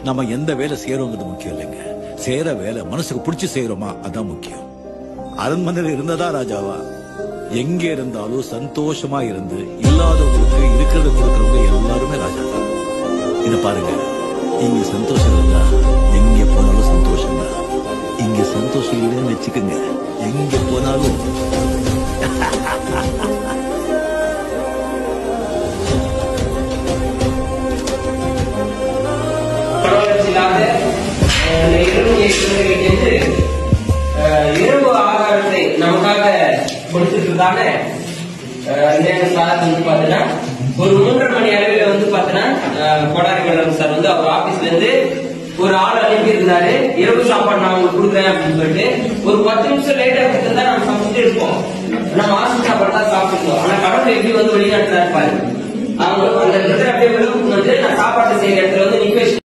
நம்ம எந்த வேலை செய்யறோங்கிறது முக்கியம் இல்லைங்க. செய்யற வேலை மனசுக்கு பிடிச்சி செய்யறோமா அதான் முக்கியம். அரண்மனையில் இருந்ததா ராஜாவா? எங்க இருந்தாலும் சந்தோஷமா இருந்து இல்லாதவங்களுக்கு இருக்கிறத கொடுக்கறவங்க எல்லாருமே ராஜா தான். இத பாருங்க, இங்க சந்தோஷம் இருந்தா எங்க போனாலும் சந்தோஷம் தான். இங்க சந்தோஷம் இல்லைன்னு வச்சுக்கோங்க, எங்க போனாலும் இரவு ஆகாரத்தை நமக்காக கொடுத்துட்டு இருக்காங்க. வந்து பாத்தீங்கன்னா ஒரு 3:30 மணி அளவில் வந்து பாத்தீங்கன்னா கொடாரி கண்ணன் சார் வந்து அவர் ஆபீஸ்ல இருந்து ஒரு ஆள் அனுப்பி இருந்தாரு. இரவு சாப்பாடு நான் உங்களுக்கு கொடுக்குறேன் அப்படின்னு சொல்லிட்டு ஒரு 10 நிமிஷம் லேட்டா கொடுத்துருந்தா நம்ம சமைச்சிட்டு இருப்போம். நம்ம ஆசை சாப்பாடு தான் சாப்பிட்டுருக்கோம். ஆனா கடவுள் எப்படி வந்து வெளிநாட்டுல இருப்பாரு, அவங்க அந்த இடத்துல அப்படியே வந்து நான் சாப்பாடு செய்யற இடத்துல வந்து நிக்க வச்சு